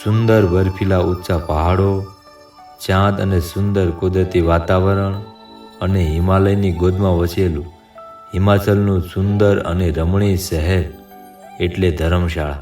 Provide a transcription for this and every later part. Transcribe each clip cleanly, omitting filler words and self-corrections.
સુંદર બર્ફીલા ઊંચા પહાડો, ચાંદ અને સુંદર કુદરતી વાતાવરણ અને હિમાલયની ગોદમાં વસેલું હિમાચલનું સુંદર અને રમણીય શહેર એટલે ધર્મશાળા.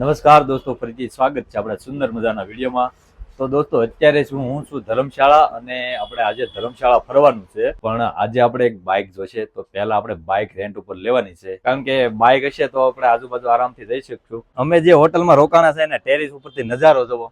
નમસ્કાર દોસ્તો, ફરીથી સ્વાગત છે આપણા સુંદર મજાના વિડીયોમાં. તો દોસ્તો, અત્યારે હું છું ધર્મશાળા અને આપણે આજે ધર્મશાળા ફરવાનું છે. પણ આજે આપણે એક બાઇક જોશે, તો પહેલા આપણે બાઇક રેન્ટ ઉપર લેવાની છે, કારણ કે બાઇક હશે તો આપણે આજુબાજુ આરામથી જઈ શકશું. અમે જે હોટલમાં રોકાણા છે ને ટેરેસ ઉપરથી નજારો જોવો,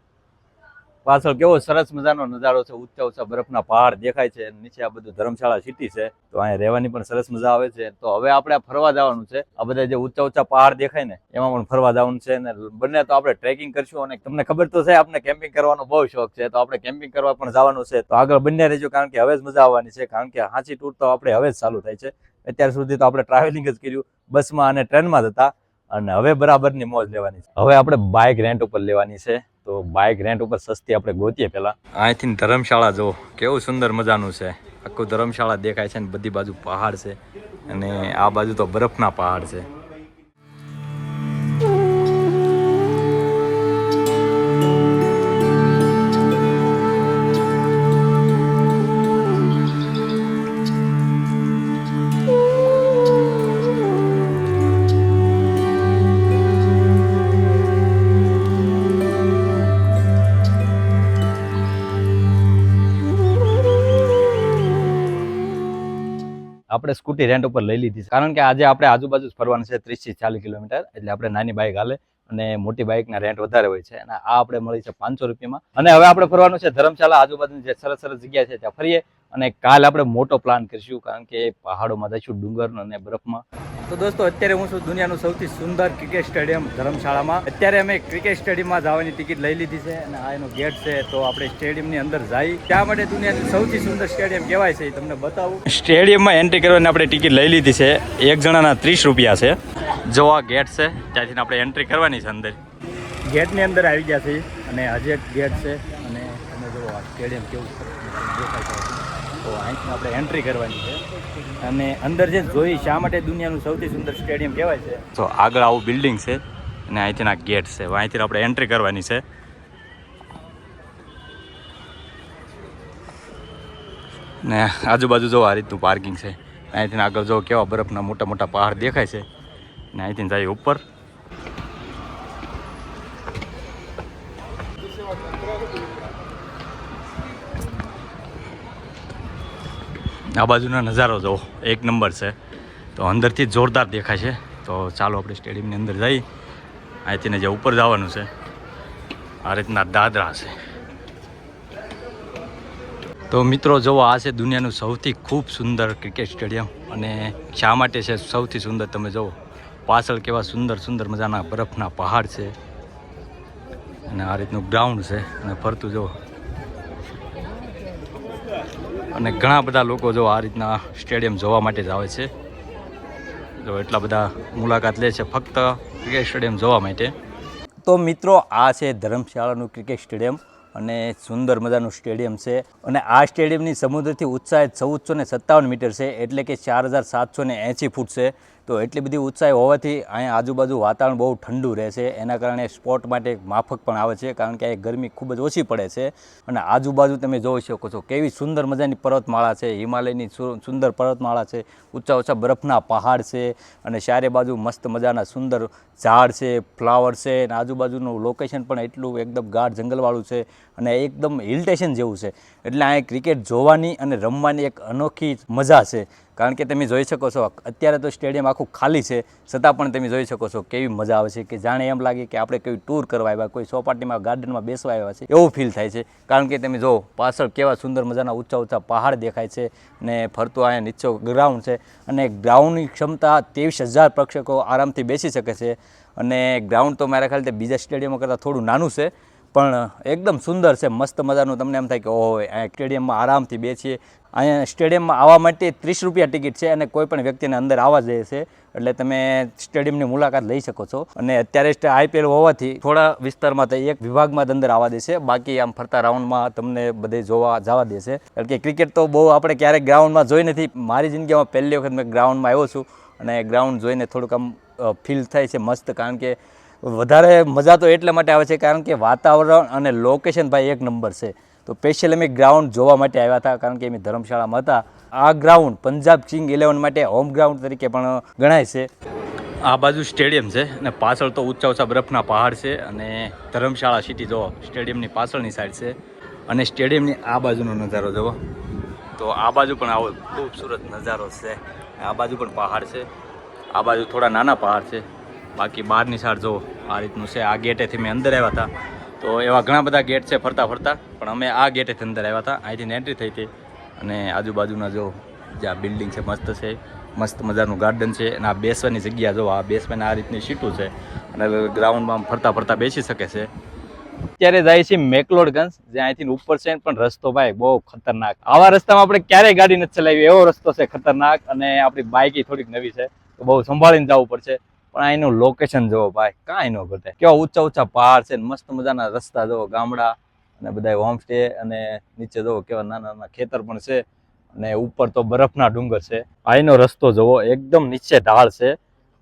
પાછળ કેવો સરસ મજાનો નજારો છે. ઊંચા ઊંચા બરફના પહાડ દેખાય છે, નીચે આ બધું ધર્મશાળા સિટી છે, તો અહીંયા રહેવાની પણ સરસ મજા આવે છે. તો હવે આપણે ફરવા જવાનું છે. આ બધા જે ઊંચા ઊંચા પહાડ દેખાય ને એમાં પણ ફરવા જવાનું છે. ને બંને તો આપણે ટ્રેકિંગ કરશું, અને તમને ખબર તો છે આપણે કેમ્પિંગ કરવાનો બહુ શોખ છે, તો આપણે કેમ્પિંગ કરવા પણ જવાનું છે. તો આગળ બંને રહેજો, કારણ કે હવે જ મજા આવવાની છે. કારણ કે સાચી ટૂર તો આપણે હવે જ ચાલુ થાય છે. અત્યાર સુધી તો આપણે ટ્રાવેલિંગ જ કર્યું, બસમાં અને ટ્રેનમાં જતા, અને હવે બરાબરની મોજ લેવાની છે. હવે આપણે બાઇક રેન્ટ ઉપર લેવાની છે. તો બાઇક રેન્ટ ઉપર સસ્તી આપણે ગોતીએ પહેલા. અહીંથી ધર્મશાળા જો કેવું સુંદર મજાનું છે. આખું ધર્મશાળા દેખાય છે ને બધી બાજુ પહાડ છે, અને આ બાજુ તો બરફના પહાડ છે. આપણે સ્કૂટી રેન્ટ ઉપર લઈ લીધી છે, કારણ કે આજે આપણે આજુબાજુ ફરવાનું છે 30 થી 40 કિલોમીટર, એટલે આપણે નાની બાઇક હાલે અને મોટી બાઇકના રેન્ટ વધારે હોય છે. અને આ આપણે મળી છે 500 રૂપિયામાં. અને હવે આપણે ફરવાનું છે ધર્મશાળા, આજુબાજુની જે સરસ સરસ જગ્યા છે ત્યાં ફરીએ. અને કાલ આપણે મોટો પ્લાન કરીશું, કારણ કે પહાડોમાં જઈશું, ડુંગર અને બરફમાં. તો દોસ્તો, અત્યારે હું છું દુનિયાનું સૌથી સુંદર ક્રિકેટ સ્ટેડિયમ ધર્મશાળામાં. અત્યારે અમે ક્રિકેટ સ્ટેડિયમમાં જવાની ટિકિટ લઈ લીધી છે, અને આ એનો ગેટ છે. તો આપણે સ્ટેડિયમની અંદર જઈ, ત્યાં માટે દુનિયાનું સૌથી સુંદર સ્ટેડિયમ કહેવાય છે, એ તમને બતાવું. સ્ટેડિયમમાં એન્ટ્રી કરવાની આપણે ટિકિટ લઈ લીધી છે. એક જણાના 30 રૂપિયા છે. જો આ ગેટ છે, ત્યાંથી આપણે એન્ટ્રી કરવાની છે અંદર. ગેટની અંદર આવી ગયા છે, અને હજી એક ગેટ છે. અને તમે જુઓ આ સ્ટેડિયમ કેવું દેખાય છે. તો અહીંથી આપણે એન્ટ્રી કરવાની છે, અને અંદર જે જોઈ શા માટે દુનિયાનું સૌથી સુંદર સ્ટેડિયમ કહેવાય છે. તો આગળ આવું બિલ્ડિંગ છે, અને અહીંથી આ ગેટ છે. અહીંથી આપણે એન્ટ્રી કરવાની છે. ને આજુબાજુ જો આ રીતનું પાર્કિંગ છે. અહીંથી આગળ જો કેવા બરફના મોટા મોટા પહાડ દેખાય છે, ને અહીંથી જઈએ ઉપર. આ બાજુનો નજારો જો એક નંબર છે. તો અંદરથી જોરદાર દેખાય છે. તો ચાલો આપણે સ્ટેડિયમની અંદર જઈ. અહીંથી જે ઉપર જવાનું છે, આ રીતના દાદરા છે. તો મિત્રો જુઓ, આ છે દુનિયાનું સૌથી ખૂબ સુંદર ક્રિકેટ સ્ટેડિયમ. અને શા માટે છે સૌથી સુંદર, તમે જુઓ પાછળ કેવા સુંદર સુંદર મજાના બરફના પહાડ છે, અને આ રીતનું ગ્રાઉન્ડ છે, અને ફરતું જુઓ. અને ઘણા બધા લોકો જો આ રીતના સ્ટેડિયમ જોવા માટે જ આવે છે. જો એટલા બધા મુલાકાત લે છે ફક્ત ક્રિકેટ સ્ટેડિયમ જોવા માટે. તો મિત્રો, આ છે ધર્મશાળાનું ક્રિકેટ સ્ટેડિયમ, અને સુંદર મજાનું સ્ટેડિયમ છે. અને આ સ્ટેડિયમની સમુદ્રથી ઊંચાઈ 1457 મીટર છે, એટલે કે 4780 ફૂટ છે. તો એટલી બધી ઊંચાઈ હોવાથી અહીંયા આજુબાજુ વાતાવરણ બહુ ઠંડુ રહે છે. એના કારણે સ્પોર્ટ માટે માફક પણ આવે છે, કારણ કે અહીં ગરમી ખૂબ જ ઓછી પડે છે. અને આજુબાજુ તમે જોઈ શકો છો કેવી સુંદર મજાની પર્વતમાળા છે, હિમાલયની સુંદર પર્વતમાળા છે, ઊંચા ઊંચા બરફના પહાડ છે, અને ચારે બાજુ મસ્ત મજાના સુંદર ઝાડ છે, ફ્લાવર છે. અને આજુબાજુનું લોકેશન પણ એટલું એકદમ ગાઢ જંગલવાળું છે, અને એકદમ હિલ સ્ટેશન જેવું છે. એટલે અહીં ક્રિકેટ જોવાની અને રમવાની એક અનોખી મજા છે. કારણ કે તમે જોઈ શકો છો અત્યારે તો સ્ટેડિયમ આખું ખાલી છે, છતાં પણ તમે જોઈ શકો છો કેવી મજા આવે છે, કે જાણે એમ લાગે કે આપણે કોઈ ટૂર કરવા આવ્યા, કોઈ ચોપાટીમાં ગાર્ડનમાં બેસવા આવ્યા છે, એવું ફીલ થાય છે. કારણ કે તમે જો પાછળ કેવા સુંદર મજાના ઊંચા ઊંચા પહાડ દેખાય છે, અને ફરતું અહીંયા નીચે ગ્રાઉન્ડ છે. અને ગ્રાઉન્ડની ક્ષમતા 23,000 પ્રેક્ષકો આરામથી બેસી શકે છે. અને ગ્રાઉન્ડ તો મારા ખ્યાલથી બીજા સ્ટેડિયમો કરતાં થોડું નાનું છે, પણ એકદમ સુંદર છે, મસ્ત મજાનું. તમને એમ થાય કે ઓહો, આ સ્ટેડિયમમાં આરામથી બેસીએ, અહીંયા સ્ટેડિયમમાં આવવા માટે 30 રૂપિયા ટિકિટ છે અને કોઈ પણ વ્યક્તિને અંદર આવવા દે છે, એટલે તમે સ્ટેડિયમની મુલાકાત લઈ શકો છો. અને અત્યારે IPL હોવાથી થોડા વિસ્તારમાં તો એક વિભાગમાં જ અંદર આવવા દેશે, બાકી આમ ફરતા રાઉન્ડમાં તમને બધે જોવા જવા દેશે. કારણ કે ક્રિકેટ તો બહુ આપણે ક્યારેક ગ્રાઉન્ડમાં જોઈ નથી. મારી જિંદગીમાં પહેલી વખત મેં ગ્રાઉન્ડમાં આવ્યો છું અને ગ્રાઉન્ડ જોઈને થોડુંક આમ ફીલ થાય છે મસ્ત. કારણ કે વધારે મજા તો એટલા માટે આવે છે કારણ કે વાતાવરણ અને લોકેશન ભાઈ એક નંબર છે. તો સ્પેશિયલ અમે ગ્રાઉન્ડ જોવા માટે આવ્યા હતા, કારણ કે અમે ધર્મશાળામાં હતા. આ ગ્રાઉન્ડ પંજાબ કિંગ 11 માટે હોમ ગ્રાઉન્ડ તરીકે પણ ગણાય છે. આ બાજુ સ્ટેડિયમ છે અને પાછળ તો ઊંચા ઊંચા બરફના પહાડ છે અને ધર્મશાળા સિટી જો સ્ટેડિયમની પાછળની સાઈડ છે. અને સ્ટેડિયમની આ બાજુનો નજારો જુઓ તો આ બાજુ પણ આવો ખૂબસૂરત નજારો છે. આ બાજુ પણ પહાડ છે, આ બાજુ થોડા નાના પહાડ છે, બાકી બહારની સાઈડ જો આ રીતનું છે. આ ગેટેથી મેં અંદર આવ્યા હતા, તો એવા ઘણા બધા ગેટ છે ફરતા ફરતા, પણ અમે આ ગેટેથી અંદર આવ્યા હતા. અહીંથી એન્ટ્રી થઈ હતી અને આજુબાજુના જો જ્યાં બિલ્ડિંગ છે મસ્ત છે, મસ્ત મજાનું ગાર્ડન છે. અને આ બેસવાની જગ્યા જો આ બેસવાની આ રીતની સીટું છે અને ગ્રાઉન્ડમાં ફરતા ફરતા બેસી શકે છે. અત્યારે જાય છે મેકલોડગંજ, જ્યાં અહીંથી ઉપર છે, પણ રસ્તો ભાઈ બહુ ખતરનાક. આવા રસ્તામાં આપણે ક્યારેય ગાડી નથી ચલાવી એવો રસ્તો છે ખતરનાક. અને આપણી બાઇક થોડીક નવી છે તો બહુ સંભાળીને જવું પડશે. પણ અહીંનું લોકેશન જોવો ભાઈ, કાંઈ ન ઘટે. કેવા ઊંચા ઊંચા પહાડ છે, મસ્ત મજાના રસ્તા જોવો, ગામડા અને બધા હોમસ્ટે, અને નીચે જોવો કેવા નાના નાના ખેતર પણ છે, અને ઉપર તો બરફના ડુંગર છે. અહીંનો રસ્તો જોવો, એકદમ નીચે ઢાળ છે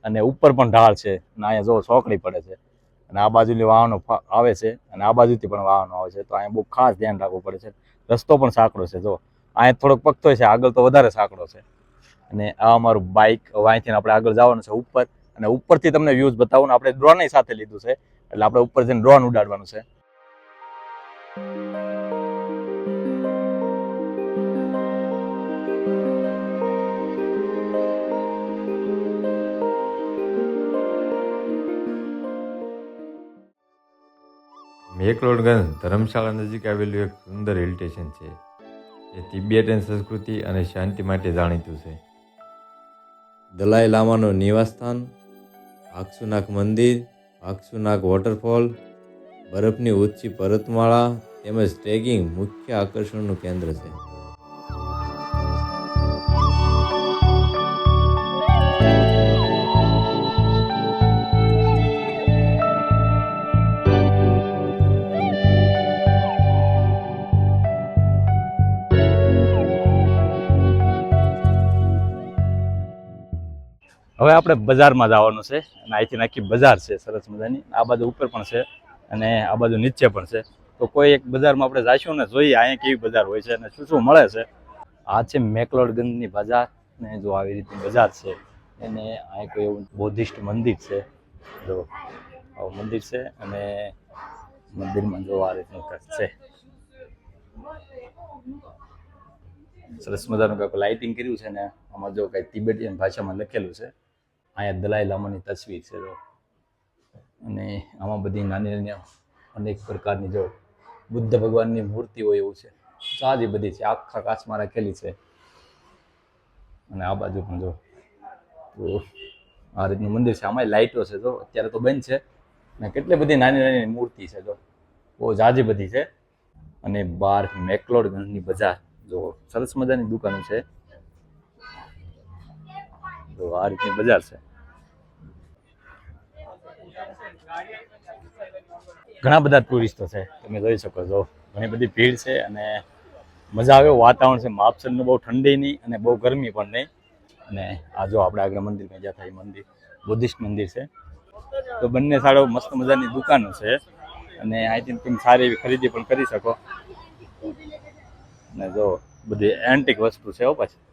અને ઉપર પણ ઢાળ છે. અને અહીંયા જોવો ચોકડી પડે છે અને આ બાજુની વાહનો આવે છે અને આ બાજુથી પણ વાહનો આવે છે. તો અહીંયા બહુ ખાસ ધ્યાન રાખવું પડે છે. રસ્તો પણ સાંકડો છે, જો અહીંયા થોડોક પગતો છે, આગળ તો વધારે સાંકડો છે. અને આ અમારું બાઇક, અહીંથી આપણે આગળ જવાનું છે ઉપર, અને ઉપરથી તમને વ્યૂઝ બતાવું ને. આપણે ડ્રોન સાથે લીધું છે, એટલે આપણે ઉપર જઈને ડ્રોન ઉડાડવાનું છે. મેકલોડગંજ ધર્મશાળા નજીક આવેલું એક સુંદર હિલ સ્ટેશન છે, જે તિબેટન સંસ્કૃતિ અને શાંતિ માટે જાણીતું છે. દલાઈ લામાનું નિવાસસ્થાન, આક્સુનાક મંદિર, આક્સુનાક વોટરફોલ, બરફની ઊંચી પર્વતમાળા તેમજ ટ્રેકિંગ મુખ્ય આકર્ષણનું કેન્દ્ર છે. હવે આપણે બજારમાં જવાનું છે અને અહીંથી આખી બજાર છે સરસ મજાની. આ બાજુ ઉપર પણ છે અને આ બાજુ નીચે પણ છે. તો કોઈ એક બજારમાં આપણે જઈશું ને જોઈએ અહીંયા કેવી બજાર હોય છે અને શું શું મળે છે. આ છે મેકલોડગંજની બજાર, ને જો આવી રીતની બજાર છે. અને અહીં કોઈ એવું બૌદ્ધિસ્ટ મંદિર છે, જો આવું મંદિર છે અને મંદિરમાં જો આ રીતનું કંઈક છે. સરસ મજાનું કંઈક લાઇટિંગ કર્યું છે ને આમાં જો કંઈક તિબેટીયન ભાષામાં લખેલું છે. અહીંયા દલાઈ લામાની તસવીર છે જો, અને આમાં બધી નાની નાની અનેક પ્રકારની જો બુદ્ધ ભગવાનની મૂર્તિ હોય એવું છે. સારી બધી છે, આખા કાચમાં રાખેલી છે. અને આ બાજુ પણ જો તો આ રીતનું મંદિર છે. આમાં લાઇટો છે જો, અત્યારે તો બંધ છે. અને કેટલી બધી નાની નાની મૂર્તિ છે જો, બહુ જાજી બધી છે. અને બહાર મેકલોડગંજની બજાર જો, સરસ મજાની દુકાનો છે. તો આ રીતની બજાર છે. ઘણા બધા ટુરિસ્ટો છે, તમે જોઈ શકો છો. ઘણી બધી ભીડ છે અને મજા આવે એવું વાતાવરણ છે. માપસરનું બહુ ઠંડી નહીં અને બહુ ગરમી પણ નહીં. અને આ જો આપણે આગળ મંદિરમાં જ્યાં થાય મંદિર બુદ્ધિસ્ટ મંદિર છે. તો બંને સાડો મસ્ત મજાની દુકાનો છે અને અહીંથી તમે સારી એવી ખરીદી પણ કરી શકો. અને જો બધી એન્ટિક વસ્તુ છે પાછી.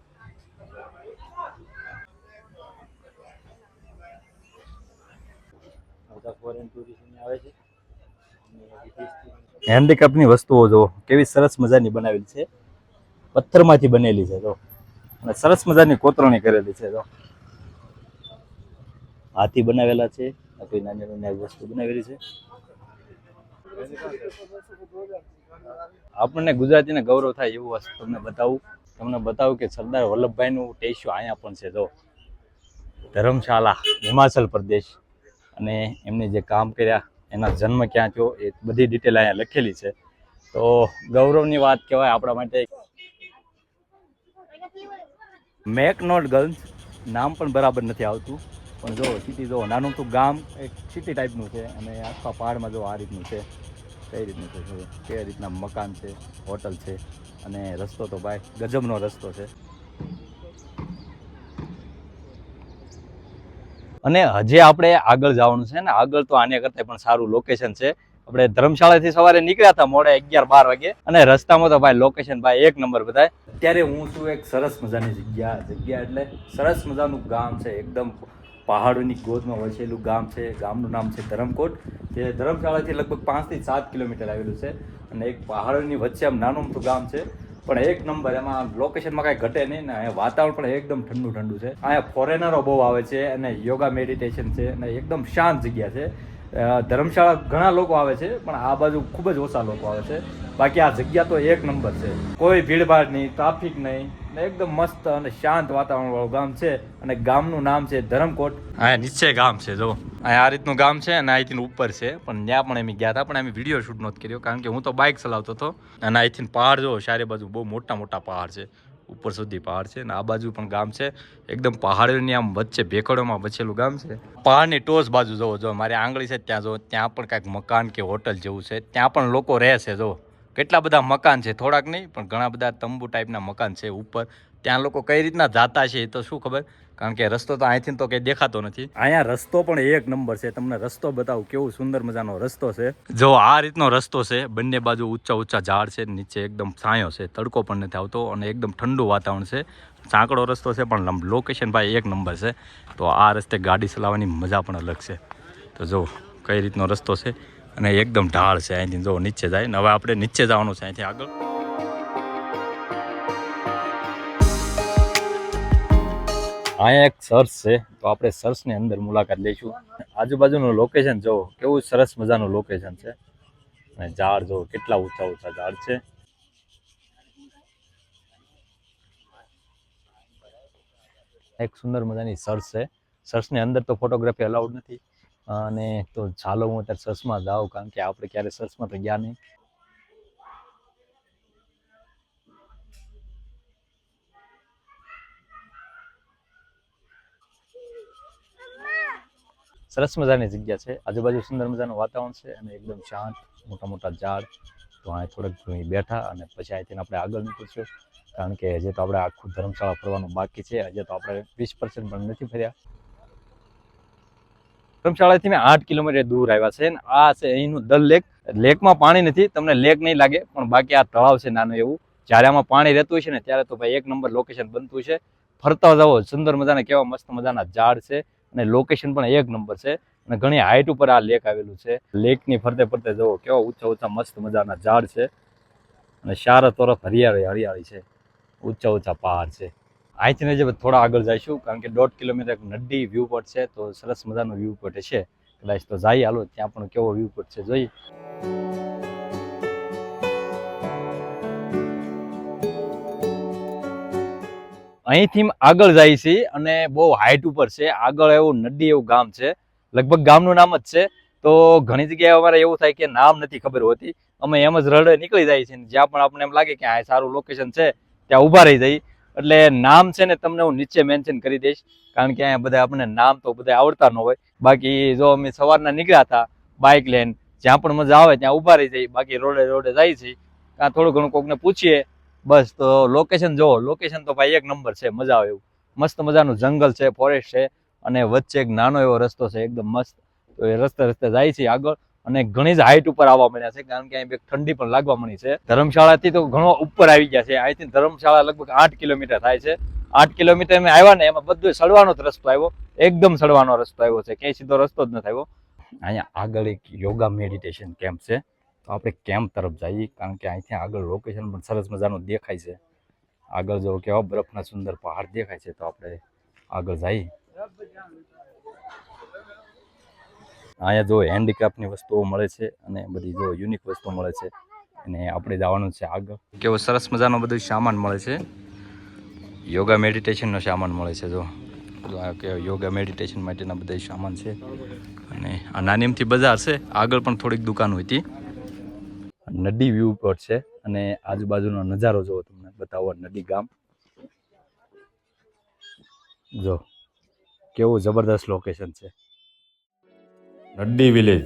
હેન્ડીક્રાફ્ટની વસ્તુઓ જો કેવી સરસ મજાની બનાવેલી છે, પથ્થરમાંથી બનેલી છે જો, અને સરસ મજાની કોતરણી કરેલી છે જો. હાથી બનાવેલા છે, કોઈ નાની નાની વસ્તુ બનાવેલી છે. આપણને ગુજરાતીને ગૌરવ થાય એવું વસ્તુ તમને બતાવું કે સરદાર વલ્લભભાઈનું સ્ટેચ્યુ અહીંયા પણ છે જો, ધર્મશાલા હિમાચલ પ્રદેશ. અને એમને જે કામ કર્યા, એના જન્મ ક્યાં થયો, એ બધી ડિટેલ અહીંયા લખેલી છે. તો ગૌરવની વાત કહેવાય આપણા માટે. મેકનોટ ગર્લ્સ નામ પણ બરાબર નથી આવતું, પણ જો સિટી જો નાનું તો ગામ એક સિટી ટાઈપનું છે અને આખા પહાડમાં જો આ રીતનું છે. કઈ રીતનું છે જો કે રીતના મકાન છે, હોટલ છે અને રસ્તો તો ભાઈ ગજબનો રસ્તો છે. અને હજી આપણે આગળ જવાનું છે ને, આગળ તો આને કરતા પણ સારું લોકેશન છે. આપણે ધર્મશાળાથી સવારે નીકળ્યા હતા મોડે 11-12 વાગે અને રસ્તામાં તો ભાઈ લોકેશન ભાઈ એક નંબર બતાય. અત્યારે હું છું એક સરસ મજાની જગ્યા એટલે સરસ મજાનું ગામ છે, એકદમ પહાડોની ગોદમાં વસેલું ગામ છે. ગામનું નામ છે ધરમકોટ, જે ધર્મશાળાથી લગભગ 5 થી 7 કિલોમીટર આવેલું છે અને એક પહાડોની વચ્ચે આમ નાનું મોટું ગામ છે, પણ એક નંબર. એમાં લોકેશનમાં કાંઈ ઘટે નહીં ને અહીંયા વાતાવરણ પણ એકદમ ઠંડુ છે. અહીંયા ફોરેનરો બહુ આવે છે અને યોગા મેડિટેશન છે અને એકદમ શાંત જગ્યા છે. ધર્મશાળા ઘણા લોકો આવે છે પણ આ બાજુ ખૂબ જ ઓછા લોકો આવે છે. બાકી આ જગ્યા તો એક નંબર છે, કોઈ ભીડભાડ નહીં, ટ્રાફિક નહીં, એકદમ મસ્ત અને શાંત વાતાવરણ વાળું ગામ છે અને ગામનું નામ છે ધરમકોટ. અહીંયા નીચે ગામ છે જો, અહીંયા આ રીતનું ગામ છે અને અહીંથી ઉપર છે, પણ ત્યાં પણ અમે ગયા હતા પણ અમે વિડીયો શૂટ નહોતો કર્યો કારણ કે હું તો બાઇક ચલાવતો હતો. અને અહીંથી પહાડ જો ચારે બાજુ બહુ મોટા મોટા પહાડ છે, ઉપર સુધી પહાડ છે અને આ બાજુ પણ ગામ છે, એકદમ પહાડોની આમ વચ્ચે ભેખડોમાં વચેલું ગામ છે. પહાડની ટોચ બાજુ જો મારી આંગળી છે ત્યાં જો, ત્યાં પણ કાંઈક મકાન કે હોટલ જેવું છે, ત્યાં પણ લોકો રહે છે. જો કેટલા બધા મકાન છે, થોડાક નહીં પણ ઘણા બધા તંબુ ટાઈપના મકાન છે ઉપર. ત્યાં લોકો કઈ રીતના જાતા છે એ તો શું ખબર, કારણ કે રસ્તો તો અહીંથી તો કંઈ દેખાતો નથી. અહીંયા રસ્તો પણ એક નંબર છે, તમને રસ્તો બતાવું કેવું સુંદર મજાનો રસ્તો છે. જો આ રીતનો રસ્તો છે, બંને બાજુ ઊંચા ઝાડ છે, નીચે એકદમ છાંયો છે, તડકો પણ નથી આવતો અને એકદમ ઠંડુ વાતાવરણ છે. સાંકડો રસ્તો છે પણ લોકેશન ભાઈ એક નંબર છે. તો આ રસ્તે ગાડી ચલાવવાની મજા પણ અલગ છે. તો જો કઈ રીતનો રસ્તો છે અને એકદમ ઢાળ છે. અહીંથી જો નીચે જાય ને, હવે આપણે નીચે જવાનું છે અહીંથી આગળ. અહીંયા એક ચર્ચ છે, તો આપણે ચર્ચની અંદર મુલાકાત લઈશું. આજુબાજુનું લોકેશન જો કેવું સરસ મજાનું લોકેશન છે અને ઝાડ જો કેટલા ઊંચા ઝાડ છે. એક સુંદર મજાની ચર્ચ છે. ચર્ચની અંદર તો ફોટોગ્રાફી અલાઉડ નથી અને તો ચાલો હું અત્યારે ચર્ચમાં જાઉં, કારણ કે આપણે ક્યારે ચર્ચમાં તો ગયા નહીં. સરસ મજાની જગ્યા છે, આજુબાજુ સુંદર મજાનું વાતાવરણ છે અને એકદમ શાંત, મોટા ઝાડ. તો અહીં થોડેક બેઠા અને પછી અહીંથી આપણે આગળ નીકળશું, કારણ કે હજી તો આપણે આખું ધર્મશાળા ફરવાનું બાકી છે. હજી તો આપણે 20% પણ નથી ફર્યા. ધર્મશાળાથી મેં 8 કિલોમીટર દૂર આવ્યા છે અને આ છે અહીંનું દલ લેક. લેકમાં પાણી નથી, તમને લેક નહીં લાગે, પણ બાકી આ તળાવ છે નાનું એવું. જ્યારે આમાં પાણી રહેતું છે ને ત્યારે તો ભાઈ એક નંબર લોકેશન બનતું છે. ફરતા જાઓ, સુંદર મજાના કેવા મસ્ત મજાના ઝાડ છે અને લોકેશન પણ એક નંબર છે અને ઘણી હાઈટ ઉપર આ લેક આવેલું છે. લેકની ફરતે જુઓ કેવા ઊંચા મસ્ત મજાના ઝાડ છે અને ચારો તરફ હરિયાળી છે, ઊંચા પહાડ છે. અહીંથી જે થોડા આગળ જઈશું, કારણ કે 1.5 કિલોમીટર નદી વ્યૂ પોઈન્ટ છે, તો સરસ મજાનો વ્યૂ પોઈન્ટ છે. કદાચ તો જઈએ, હાલો ત્યાં પણ કેવો વ્યૂ પોઈન્ટ છે જોઈએ. અહીંથી આગળ જાય છે અને બહુ હાઈટ ઉપર છે. આગળ એવું નદી એવું ગામ છે, લગભગ ગામનું નામ જ છે. તો ઘણી જગ્યાએ અમારે એવું થાય કે નામ નથી ખબર હોતી, અમે એમ જ રડે નીકળી જાય છે. જ્યાં પણ આપણને એમ લાગે કે આ સારું લોકેશન છે ત્યાં ઊભા રહી જાય. એટલે નામ છે ને તમને હું નીચે મેન્શન કરી દઈશ, કારણ કે અહીંયા બધા આપણને નામ તો બધા આવડતા ન હોય. બાકી જો અમે સવારના નીકળ્યા હતા બાઇક લઈને, જ્યાં પણ મજા આવે ત્યાં ઊભા રહી જાય. બાકી રોડે જાય છે, ત્યાં થોડું ઘણું કોકને પૂછીએ બસ. તો લોકેશન જો, લોકેશન તો ભાઈ એક નંબર છે, મજા આવે એવું. મસ્ત મજાનું જંગલ છે, ફોરેસ્ટ છે અને વચ્ચે એક નાનો એવો રસ્તો છે, એકદમ મસ્ત. તો એ રસ્તે જાય છે આગળ અને ઘણી જ હાઈટ ઉપર આવવા મળ્યા છે, કારણ કે અહીં ઠંડી પણ લાગવા મળી છે. ધર્મશાળાથી તો ઘણો ઉપર આવી ગયા છે. અહીંથી ધર્મશાળા લગભગ 8 કિલોમીટર થાય છે. 8 કિલોમીટર અમે આવ્યા ને, એમાં બધું સડવાનો જ રસ્તો આવ્યો, એકદમ સડવાનો રસ્તો આવ્યો છે, ક્યાંય સીધો રસ્તો જ નથી આવ્યો. અહીંયા આગળ એક યોગા મેડિટેશન કેમ્પ છે, તો આપણે કેમ્પ તરફ જઈએ, કારણ કે અહીંથી આગળ લોકેશન પણ સરસ મજાનું દેખાય છે. આગળ જો કેવા બરફના સુંદર પહાડ દેખાય છે, તો આપણે આગળ જઈએ. અહીંયા જો હેન્ડીક્રાફ્ટની વસ્તુઓ મળે છે અને બધી જો યુનિક વસ્તુઓ મળે છે અને આપણે જવાનું છે આગળ. કેવો સરસ મજાનો બધું સામાન મળે છે, યોગા મેડિટેશનનો સામાન મળે છે. જો કે યોગા મેડિટેશન માટેના બધા સામાન છે અને આ નાની એમથી બજાર છે, આગળ પણ થોડીક દુકાનો હતી. નદી વ્યૂ પોઈન્ટ છે અને આજુબાજુનો નજારો જોવો, તમને બતાવો નદી ગામ. જો કેવું જબરદસ્ત લોકેશન છે. નડ્ડી વિલેજ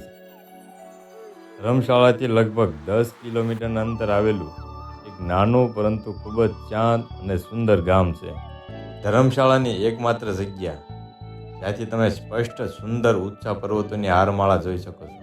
ધર્મશાળાથી લગભગ 10 કિલોમીટરના અંતર આવેલું એક નાનું પરંતુ ખૂબ જ શાંત અને સુંદર ગામ છે. ધર્મશાળાની એકમાત્ર જગ્યા જ્યાંથી તમે સ્પષ્ટ સુંદર ઊંચા પર્વતોની હારમાળા જોઈ શકો છો.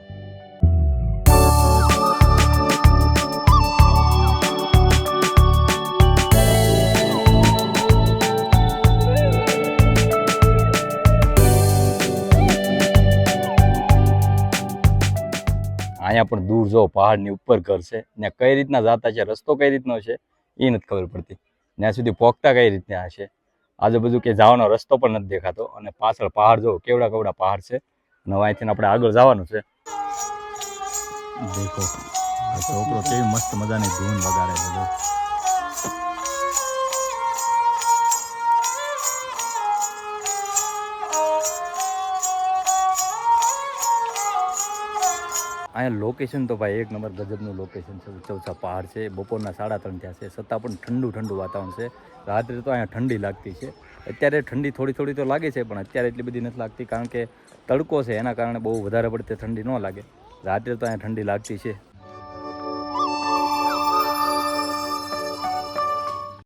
અહીંયા પણ દૂર જો પહાડની ઉપર ઘર છે ને કઈ રીતના જાતા છે, રસ્તો કઈ રીતનો છે એ નથી ખબર પડતી. ત્યાં સુધી પહોંચતા કઈ રીતના હશે, આજુબાજુ કે જવાનો રસ્તો પણ નથી દેખાતો. અને પાછળ પહાડ જો કેવડા કેવડા પહાડ છે. અને અહીંથી આપણે આગળ જવાનું છે. દેખો આ છોકરો કેવી મસ્ત મજાની ધૂન વગાડે છે. જો અહીંયા લોકેશન તો ભાઈ એક નંબર ગજબનું લોકેશન છે. ઊંચા ઊંચા પહાડ છે. બપોરના 3:30 થયા છે છતાં પણ ઠંડુ ઠંડુ વાતાવરણ છે. રાત્રે તો અહીંયા ઠંડી લાગતી છે. અત્યારે ઠંડી થોડી થોડી તો લાગે છે, પણ અત્યારે એટલી બધી નથી લાગતી કારણ કે તડકો છે એના કારણે બહુ વધારે પડતી ઠંડી ન લાગે. રાત્રે તો અહીંયા ઠંડી લાગતી છે.